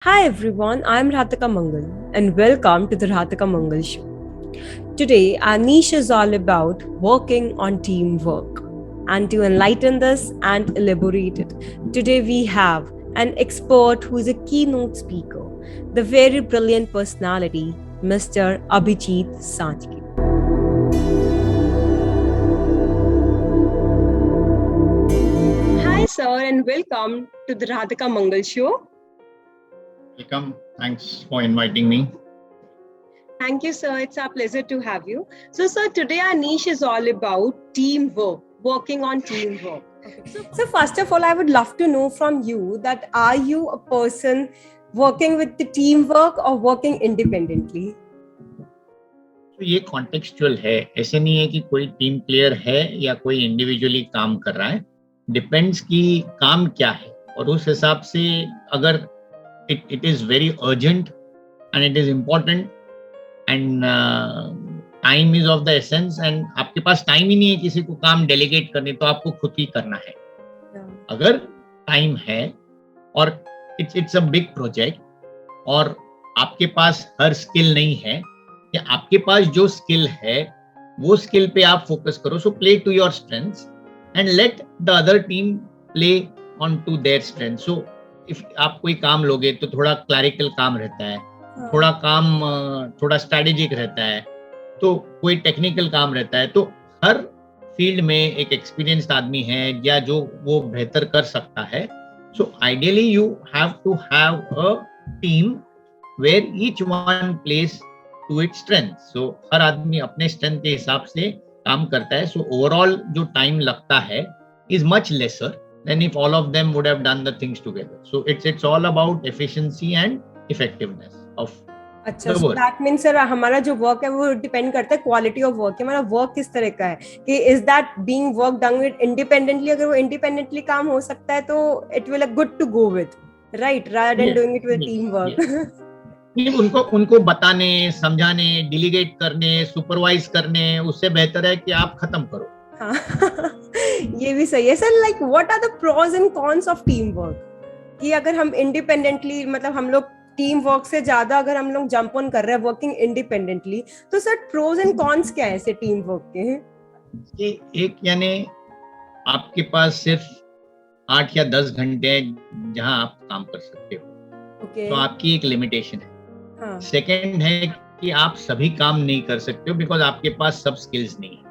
Hi everyone, I'm Ratika Mangal and welcome to the Ratika Mangal Show. Today, our niche is all about working on teamwork. And to enlighten this and elaborate it, today we have an expert who is a keynote speaker, the very brilliant personality, Mr. Abhijit Sanjki. Hi, sir, and welcome to the Radhika Mangal Show. Welcome. Thanks for inviting me. Thank you, sir. It's our pleasure to have you. So, sir, today our niche is all about teamwork, working on teamwork. Okay. So, first of all, I would love to know from you that are you a person working with the teamwork or working independently? तो ये contextual है, ऐसे नहीं है कि कोई team player है या कोई इंडिविजुअली काम कर रहा है. डिपेंड्स कि काम क्या है और उस हिसाब से अगर it is very urgent and it is important and time is of the essence and आपके पास टाइम ही नहीं है किसी को काम डेलीगेट करने, तो आपको खुद ही करना है. अगर टाइम है और इट्स अ बिग प्रोजेक्ट और आपके पास हर स्किल नहीं है या आपके पास जो स्किल है वो स्किल पे आप फोकस करो. So play to your strengths and let the other team play on to their strength. So if आप कोई काम लोगे तो थोड़ा क्लैरिकल काम रहता है, थोड़ा काम थोड़ा स्ट्रेटेजिक रहता है, तो कोई टेक्निकल काम रहता है. तो हर फील्ड में एक एक्सपीरियंस्ड आदमी है या जो वो बेहतर कर सकता है. So ideally you have to have a team where each one plays to its strength. So हर आदमी अपने स्ट्रेंथ के हिसाब से काम करता है. सो ओवरऑल जो टाइम लगता है is much laser than if all of them would have done the things together. So it's all about efficiency and effectiveness of अच्छा, the so work. that means sir हमारा जो work है वो depend करता है quality of work, हमारा work किस तरह का है, कि is that being work done with independently. अगर वो इंडिपेंडेंटली काम हो सकता है तो it will good to go with, right, rather than doing it with team work. उनको बताने, समझाने, डिलीगेट करने, सुपरवाइज करने, उससे बेहतर है कि आप खत्म करो. हाँ. ये भी सही है sir. Like what are the pros and cons of team work, कि अगर हम इंडिपेंडेंटली, मतलब हम लोग टीम वर्क से ज्यादा अगर हम लोग जंप ऑन कर रहे हैं वर्किंग इंडिपेंडेंटली, तो सर प्रोज एंड कॉन्स क्या है ऐसे टीम वर्क के? एक यानी आपके पास सिर्फ 8 या 10 घंटे हैं जहां आप काम कर सकते हो. तो आपकी एक लिमिटेशन है. सेकंड है कि आप सभी काम नहीं कर सकते हो बिकॉज आपके पास सब स्किल्स नहीं है.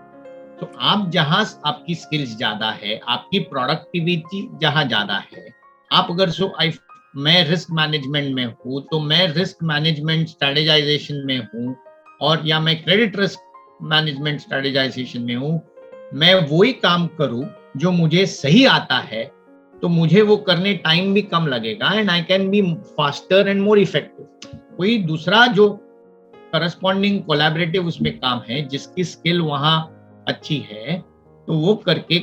तो आप जहां आपकी स्किल्स ज्यादा है, आपकी प्रोडक्टिविटी जहां ज्यादा है, आप अगर मैं रिस्क मैनेजमेंट में हूँ तो मैं रिस्क मैनेजमेंट स्ट्रेटेजाइजेशन में हूँ, और या मैं क्रेडिट रिस्क मैनेजमेंट स्ट्रेटेजाइजेशन में हूँ, मैं वही काम करूँ जो मुझे सही आता है, तो मुझे वो करने टाइम भी कम लगेगा and I can be faster and more effective. कोई दूसरा जो करस्पॉन्डिंग कोलैबोरेटिव उसमें काम है जिसकी स्किल वहां अच्छी है, तो वो करके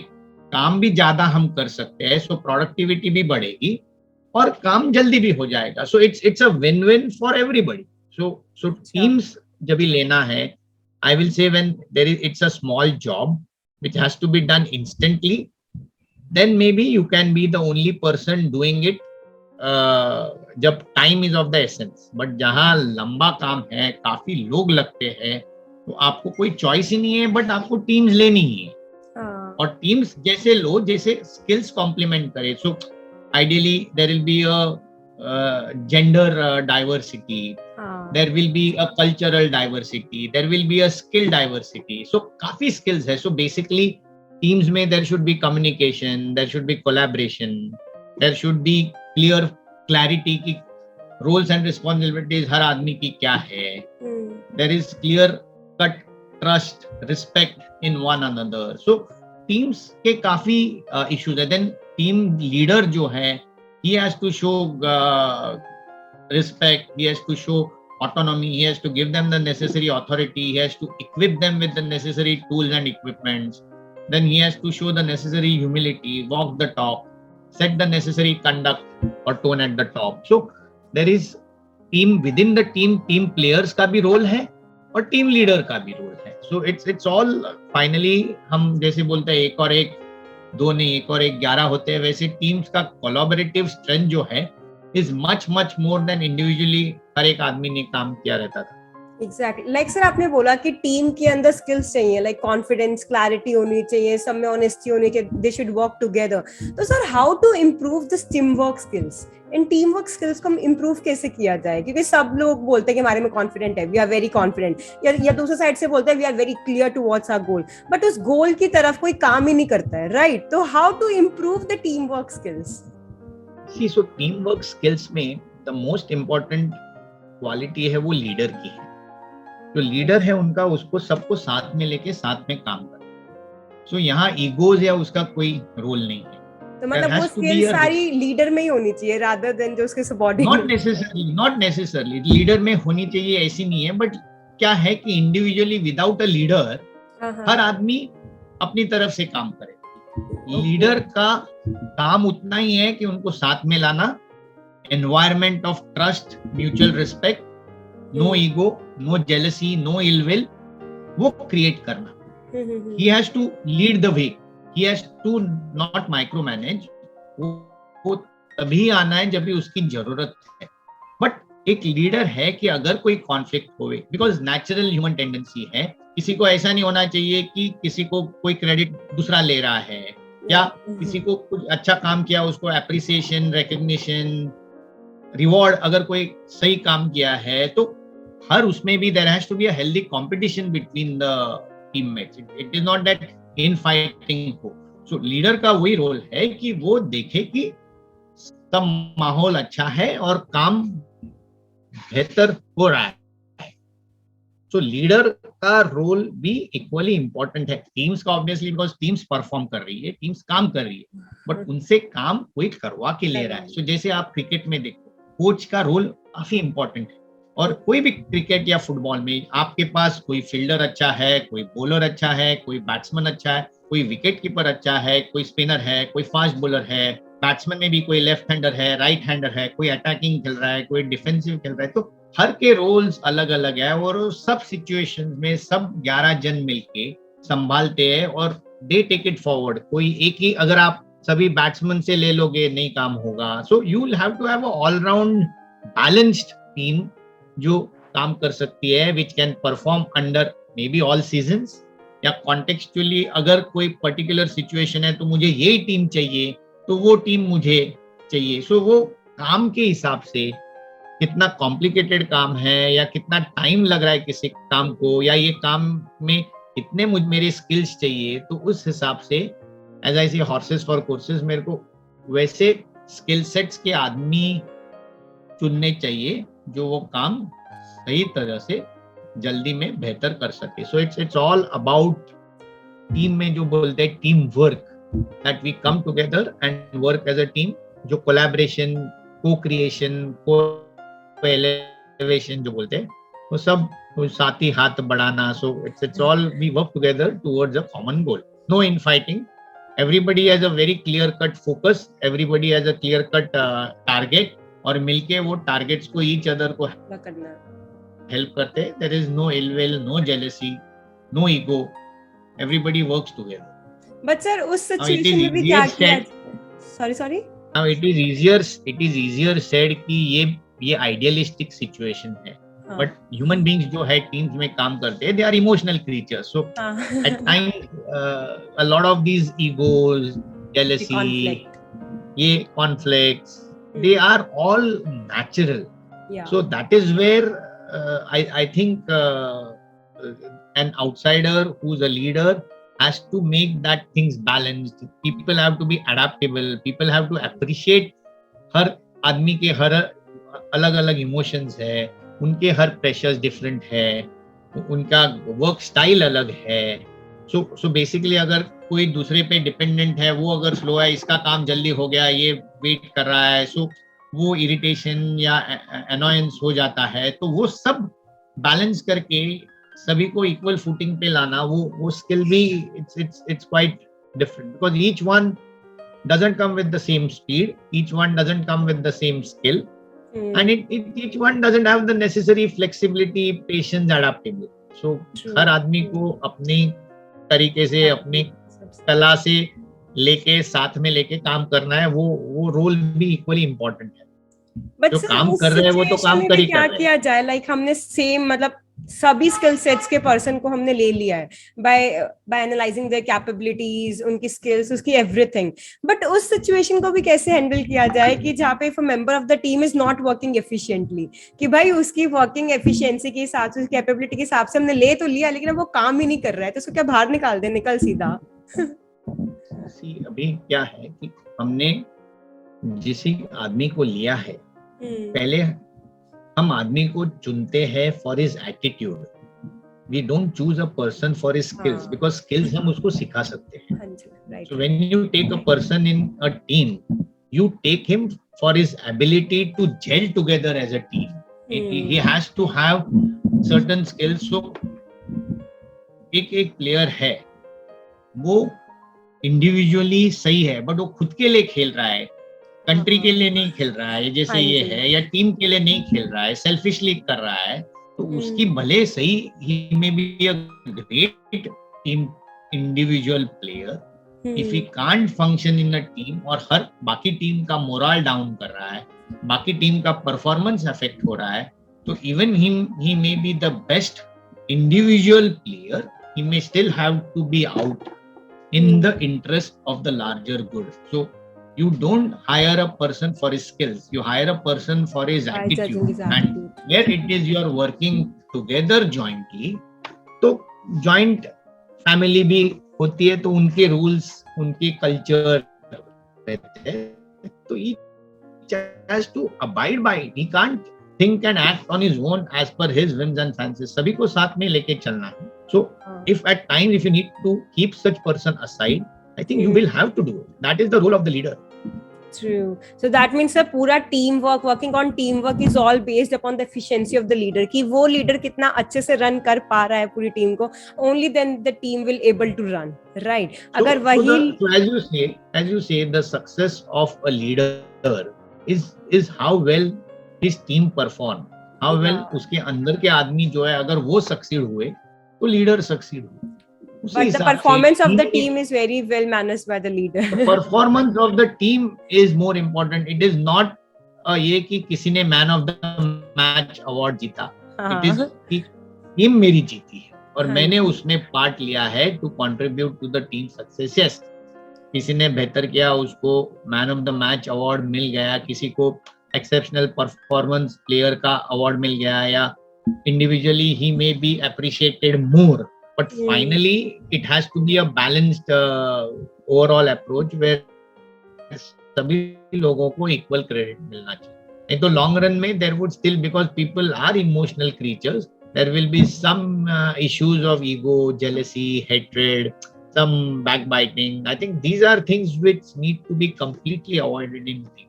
काम भी ज्यादा हम कर सकते हैं. सो प्रोडक्टिविटी भी बढ़ेगी और काम जल्दी भी हो जाएगा. So it's a win win for everybody. So teams जब भी लेना है, I will say when there is it's a small job which has to be done instantly, then maybe you can be the only person doing it जब time is of the essence. But जहां लंबा काम है, काफी लोग लगते हैं, तो आपको कोई चॉइस ही नहीं है, बट आपको टीम्स लेनी ही है. और टीम्स जैसे लो जैसे स्किल्स कॉम्प्लीमेंट करे. So ideally there will be a gender diversity, there will be a cultural diversity, there will be a skill diversity. So काफी स्किल्स है. सो बेसिकली टीम्स में there should be communication, there should be collaboration, there should be clear clarity की roles and responsibilities हर आदमी की क्या है. There is clear cut trust, respect in one another. So teams के काफी इश्यूज है. देन टीम लीडर जो है, he has to show respect, he has to show autonomy, he has to give them the necessary authority, he has to equip them with the necessary tools and equipments. Then he has to show the necessary humility, walk the talk, set the necessary conduct or tone at the top. So there is team within the team players का भी role है और team leader का भी role है. सो it's all finally, हम जैसे बोलते हैं एक और एक दो नहीं, एक और एक 11 होते हैं, वैसे टीम्स का कोलैबोरेटिव स्ट्रेंथ जो है is much more than individually हर एक आदमी ने काम किया रहता था. Exactly. Like sir, आपने बोला कि टीम के अंदर स्किल्स चाहिए, like कॉन्फिडेंस, क्लैरिटी होनी चाहिए, सब में ऑनेस्टी होनी चाहिए, दे शुड वर्क टुगेदर. तो sir, how to improve this team work skills? इन टीम वर्क स्किल्स को इम्प्रूव कैसे किया जाए? क्योंकि सब लोग बोलते हैं कि हमारे में कॉन्फिडेंट है, वी आर वेरी कॉन्फिडेंट, या दूसरे साइड से बोलते हैं we are very clear towards our goal, but उस गोल की तरफ कोई काम ही नहीं करता है, राइट? तो how to improve the team work skills? See, so team work skills में द मोस्ट इम्पोर्टेंट क्वालिटी है वो लीडर की है. जो लीडर है उनका, उसको सबको साथ में लेके साथ में काम करना. सो यहाँ ईगोज या उसका कोई रोल नहीं है. तो मतलब वो स्किल सारी लीडर में ही होनी चाहिए रादर देन जो उसके सबऑर्डिनेट. नॉट नेसेसरली लीडर में होनी चाहिए ऐसी नहीं है, बट क्या है कि इंडिविजुअली विदाउट अ लीडर हर आदमी अपनी तरफ से काम करे. लीडर का काम उतना ही है कि उनको साथ में लाना, environment of trust, mutual respect, no ego, no jealousy, no ill will, वो क्रिएट करना. He has to lead the way. He has to not micromanage. वो तभी आना है जब भी उसकी जरूरत है. बट एक लीडर है कि अगर कोई कॉन्फ्लिक्ट होवे, बिकॉज नेचुरल ह्यूमन टेंडेंसी है, किसी को ऐसा नहीं होना चाहिए कि किसी को कोई क्रेडिट दूसरा ले रहा है, या किसी को कुछ अच्छा काम किया उसको एप्रिसिएशन, रिकग्निशन, रिवॉर्ड. अगर कोई सही काम किया है तो हर उसमें भी there has to be a healthy competition between the teammates. It is not that in fighting हो. सो लीडर का वही रोल है कि वो देखे कि सब माहौल अच्छा है और काम बेहतर हो रहा है. सो लीडर का रोल भी इक्वली इंपॉर्टेंट है. टीम्स का ऑब्वियसली, बिकॉज टीम्स परफॉर्म कर रही है, टीम्स काम कर रही है, बट उनसे काम कोई करवा के ले रहा है. सो जैसे आप क्रिकेट में देखो, कोच का रोल काफी इंपॉर्टेंट है. और कोई भी क्रिकेट या फुटबॉल में आपके पास कोई फील्डर अच्छा है, कोई बॉलर अच्छा है, कोई बैट्समैन अच्छा है, कोई विकेट कीपर अच्छा है, कोई स्पिनर है, कोई फास्ट बॉलर है, बैट्समैन में भी कोई लेफ्ट हैंडर है, राइट हैंडर है, कोई अटैकिंग खेल रहा है, कोई डिफेंसिव खेल रहा है. तो हर के रोल्स अलग अलग है और सब सिचुएशंस में सब 11 जन मिलके संभालते हैं और दे टेक इट फॉरवर्ड. कोई एक ही अगर आप सभी बैट्समैन से ले लोगे नहीं काम होगा. So you will have to have a all round balanced team जो काम कर सकती है, which can perform under maybe all seasons, या कॉन्टेक्चुअली अगर कोई पर्टिकुलर सिचुएशन है तो मुझे यही टीम चाहिए तो वो टीम मुझे चाहिए. सो वो काम के हिसाब से कितना कॉम्प्लिकेटेड काम है या कितना टाइम लग रहा है किसी काम को, या ये काम में इतने मेरे स्किल्स चाहिए, तो उस हिसाब से as I see horses for courses, मेरे को वैसे स्किल सेट्स के आदमी चुनने चाहिए जो वो काम सही तरह से जल्दी में बेहतर कर सके. So it's all about team में जो बोलते हैं team work, that we come together and work as a team. जो collaboration, co creation, co elevation जो बोलते हैं, वो सब साथ ही हाथ बढ़ाना. So it's all we work together towards a common goal. No in fighting. Everybody has a very clear cut focus, everybody has a clear cut target, और मिलके वो टारगेट्स को ईच अदर को हेल्प करते हैं. There is no ill will, no jealousy, no ego, everybody works together. But sir उस situation में भी क्या किया? Sorry now it is easier said कि ये आइडियलिस्टिक सिचुएशन है, बट ह्यूमन बीइंग्स जो है टीम्स में काम करते हैं, they are emotional creatures. So at times a lot of these egos, jealousy, ये conflicts, they are all natural. So that is where I think an outsider who's a leader has to make that things balanced. People have to be adaptable, people have to appreciate हर आदमी के हर अलग अलग emotions है, उनके हर pressures different है, उनका work style अलग है. सो बेसिकली अगर कोई दूसरे पे डिपेंडेंट है, वो अगर स्लो है, इसका काम जल्दी हो गया, ये वेट कर रहा है, सो वो इरिटेशन या अनॉयंस हो जाता है. तो वो सब बैलेंस करके सभी को इक्वल फुटिंग पे लाना, वो स्किल भी it's quite different, because each one doesn't come with the same speed, each one doesn't come with the same skill, and each one doesn't have the necessary flexibility, patience, adaptability. So हर आदमी को अपनी तरीके से, अपनी कला से लेके साथ में लेके काम करना है. वो रोल भी इक्वली इम्पोर्टेंट है. जो काम कर रहे हैं वो तो काम कर ही क्या किया जाए, लाइक हमने सेम मतलब सभी स्किल सेट्स के पर्सन को हमने ले लिया है बाय एनालाइजिंग देयर कैपेबिलिटीज, उनकी स्किल्स, उसकी एवरीथिंग, बट उस सिचुएशन को भी कैसे हैंडल किया जाए कि जहाँ पे if a member of the team is not working efficiently, कि भाई उसकी वर्किंग एफिशिएंसी के हिसाब से, उसकी कैपेबिलिटी के हिसाब से हमने ले तो लिया, लेकिन अब वो काम ही नहीं कर रहा है, तो उसको क्या बाहर निकाल दे, निकल सीधा। अभी क्या है कि हमने जिस आदमी को लिया है, पहले हम आदमी को चुनते हैं for his attitude, we don't choose a person for his skills, because skills हम उसको सिखा सकते हैं। So when you take a person in a team, you take him for his ability to gel together as a team. He has to have certain skills. So एक player है वो individually सही है, बट वो खुद के लिए खेल रहा है, कंट्री के लिए नहीं खेल रहा है जैसे ये है, या टीम के लिए नहीं खेल रहा है, सेल्फिशली कर रहा है, तो उसकी भले सही ही may be a great team individual player, if he can't function in a team और हर बाकी टीम का मोरल डाउन कर रहा है, बाकी टीम का परफॉर्मेंस अफेक्ट हो रहा है, तो even he may be the best individual player, he may still have to be out in the interest of the larger good. So you don't hire a person for his skills, you hire a person for his attitude. And where it is you are working together jointly, तो joint family भी होती है, तो उनके rules, उनके culture रहते हैं, तो each has to abide by it. He can't think and act on his own as per his whims and fancies. सभी को साथ में लेके चलना है. So if at times if you need to keep such person aside, I think you will have to do it. That is the role of the leader. True. So that means that पूरा teamwork, working on teamwork is all based upon the efficiency of the leader. कि वो leader कितना अच्छे से run कर पा रहा है पूरी टीम को, only then the team will able to run, right? अगर वही as you say, the success of a leader is how well his team perform, how well उसके अंदर के आदमी जो है, अगर वो succeed हुए तो लीडर सक्सीड हो. But the performance of the team is very well managed by the leader. The performance of the team is more important. It is not ये कि किसी ने man of the match award जीता, it is कि team मेरी जीती है और मैंने उसमें पार्ट लिया है to contribute to the team success. Yes, किसी ने बेहतर किया, उसको man of the match award मिल गया, किसी को एक्सेप्शनल परफॉर्मेंस प्लेयर का अवार्ड मिल गया, या individually he may be appreciated more, but finally it has to be a balanced overall approach where सभी लोगों को equal credit मिलना चाहिए. नहीं तो long run में there would still, because people are emotional creatures, there will be some issues of ego, jealousy, hatred, some backbiting. I think these are things which need to be completely avoided in teams.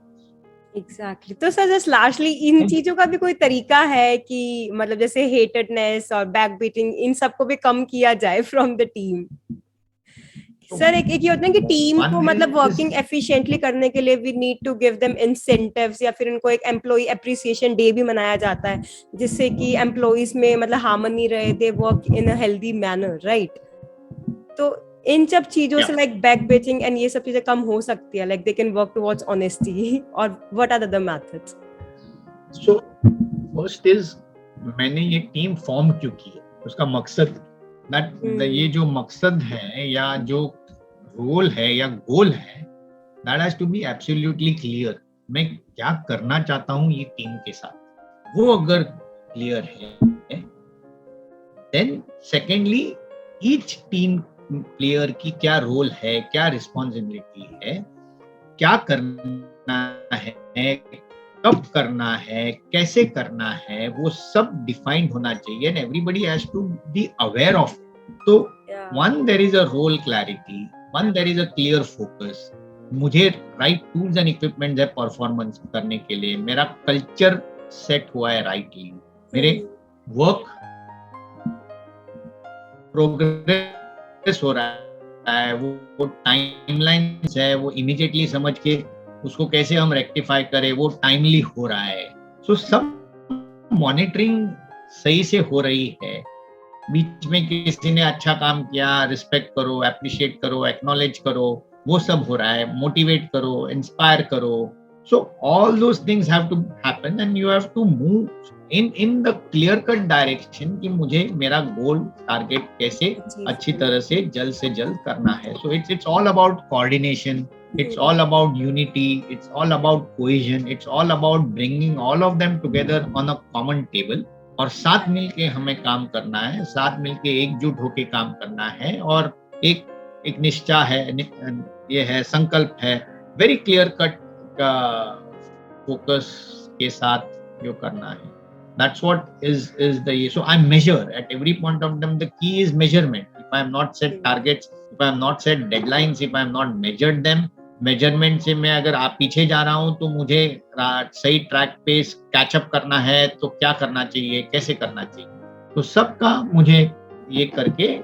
Exactly. तो sir just lastly इन चीजों का भी कोई तरीका है कि मतलब जैसे हेटेडनेस और बैकबीटिंग, इन सबको भी कम किया जाए फ्रॉम द टीम? सर एक ये होता है कि टीम को मतलब वर्किंग एफिशिएंटली करने के लिए we need to give them incentives, या फिर उनको एक एम्प्लॉय एप्रिसिएशन डे भी मनाया जाता है, जिससे कि एम्प्लॉइज में मतलब हार्मनी रहे, they work in a healthy manner, right? तो इन सब चीजों से लाइक बैकबीटिंग एंड ये सब चीजें कम हो सकती है, like they can work towards honesty, और what are the other methods? So first is, मैंने ये टीम फॉर्म क्यों की है, उसका मकसद, दैट ये जो मकसद है या जो रोल है या गोल है, that has to be absolutely clear. मैं क्या करना चाहता हूँ ये टीम के साथ, वो अगर क्लियर है, then secondly each team player की क्या रोल है, क्या रिस्पॉन्सिबिलिटी है, क्या करना है, कब करना है, कैसे करना है, वो सब डिफाइंड होना चाहिए, and everybody has to be aware of. तो one, there is a role clarity, one, there is a clear focus. मुझे राइट टूल्स एंड इक्विपमेंट है परफॉर्मेंस करने के लिए, मेरा कल्चर सेट हुआ है राइटली, मेरे वर्क प्रोग्रेस हो रहा है, वो टाइमलाइंस है, वो इमीडिएटली समझ के उसको कैसे हम रेक्टिफाई करें, वो टाइमली हो रहा है. सो सब मॉनिटरिंग सही से हो रही है. बीच में किसी ने अच्छा काम किया, रिस्पेक्ट करो, एप्रिशिएट करो, एक्नॉलेज करो, वो सब हो रहा है. मोटिवेट करो, इंस्पायर करो. So all those things have to happen and you have to move in the clear cut direction कि मुझे मेरा goal target कैसे अच्छी तरह से जल्द करना है. So it's all about coordination, it's all about unity, it's all about cohesion, it's all about bringing all of them together on a common table. और साथ मिलके हमें काम करना है, साथ मिलके एकजुट होके काम करना है और एक निश्चय है, ये है संकल्प है, वेरी क्लियर कट का फोकस के साथ जो करना है. That's what is the so I measure at every point of time. The key is measurement. If I am not set targets, if I am not set deadlines, if I am not measured them, measurement से मैं अगर आप पीछे जा रहा हूँ तो मुझे सही ट्रैक पे कैचअप करना है तो क्या करना चाहिए, कैसे करना चाहिए, तो सबका मुझे ये करके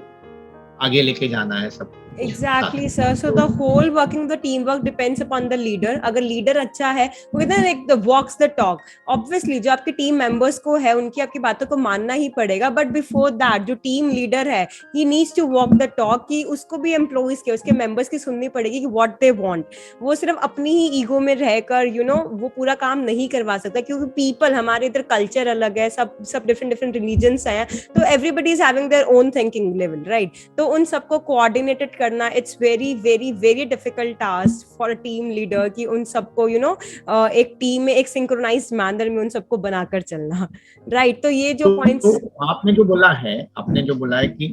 आगे लेके जाना है सब. Exactly, sir. So the whole working the teamwork depends upon the leader. अगर leader अच्छा है, वो कहते हैं like the walks the talk. Obviously, जो आपके team members को है, उनकी आपकी बातों को मानना ही पड़ेगा. But before that, जो team leader है, he needs to walk the talk कि उसको भी employees के, उसके members की सुननी पड़ेगी कि what they want. वो सिर्फ अपनी ही ego में रहकर, वो पूरा काम नहीं करवा सकता क्योंकि people हमारे इधर culture अलग है, सब different religions हैं, तो everybody is having their own thinking level, right? तो उन सबको coordinated करना, it's very very very difficult task for a team leader कि उन सबको एक टीम में एक सिंक्रोनाइज्ड मैनर में उन सबको बनाकर चलना, राइट? तो ये जो पॉइंट्स आपने जो बोला है कि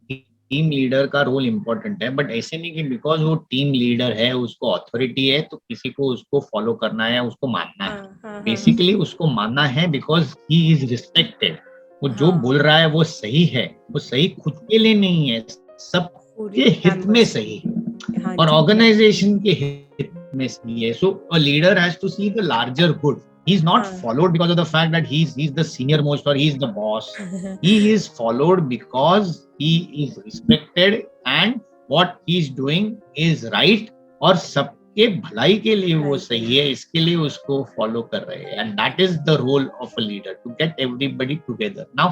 टीम लीडर का रोल इम्पोर्टेंट है, बट ऐसे नहीं कि बिकॉज वो टीम लीडर है, उसको अथॉरिटी है, तो किसी को उसको फॉलो करना है, उसको मानना है. बेसिकली उसको मानना है बिकॉज ही इज रिस्पेक्टेड. वो जो बोल रहा है वो सही है, वो सही खुद के लिए नहीं है, सबके हित में सही है और ऑर्गेनाइजेशन के हित में सही है. So a leader has to see the larger good. He is not followed because of the fact that he's the senior most or he's the boss. He is followed because he is respected and what he's doing is right और सबके भलाई के लिए वो सही है, इसके लिए उसको फॉलो कर रहे हैं. And that is the role of a leader, to get everybody together. Now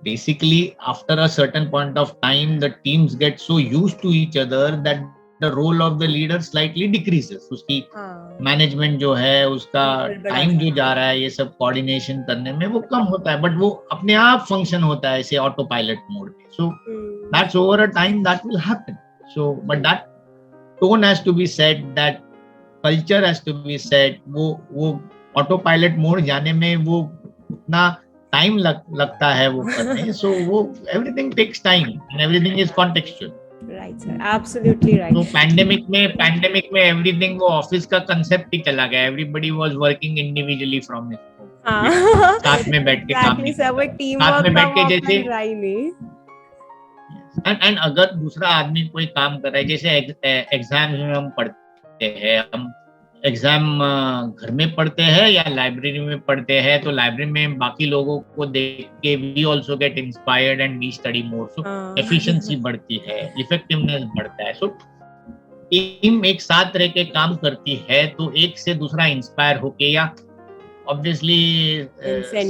basically after a certain point of time the teams get so used to each other that the role of the leader slightly decreases. उसकी management जो है, उसका time जो जा रहा है ये सब कोऑर्डिनेशन करने में वो कम होता है, बट वो अपने आप फंक्शन होता है ऐसे ऑटो पायलट मोड में. So that's over a time that will happen. So but that tone has to be set, that culture has to be set. वो ऑटो पायलट मोड जाने में वो उतना टाइम लगता है वो करने. सो वो everything takes time and everything is contextual. Right, sir. Absolutely right. तो पैंडेमिक में एवरीथिंग वो ऑफिस का कंसेप्ट ही चला गया. Everybody was working individually from his home, साथ में बैठ के काम नहीं. साथ में बैठ के जैसे एंड अगर दूसरा आदमी कोई काम कर रहा है, जैसे एग्जाम में हम पढ़ते हैं, हम एग्जाम घर में पढ़ते हैं या लाइब्रेरी में पढ़ते हैं, तो लाइब्रेरी में बाकी लोगों को देख के we also get inspired and we study more. So efficiency बढ़ती है, इफेक्टिवनेस बढ़ता है. सो टीम एक साथ रह के काम करती है तो एक से दूसरा इंस्पायर होके या ऑब्वियसली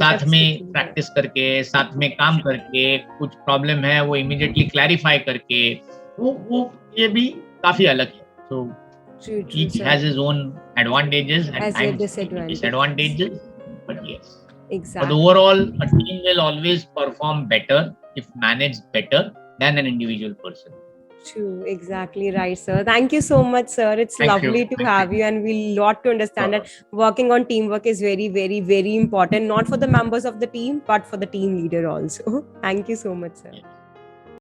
साथ में प्रैक्टिस करके, साथ में काम करके, कुछ प्रॉब्लम है वो इमीडिएटली क्लैरिफाई करके, वो ये भी काफी अलग है. सो each has his own advantages and disadvantages, but yes, exactly. But overall, a team will always perform better if managed better than an individual person. True, exactly right, sir. Thank you so much, sir. It's lovely to have you, and we lot to understand that working on teamwork is very, very, very important, not for the members of the team, but for the team leader also. Thank you so much, sir. Yes.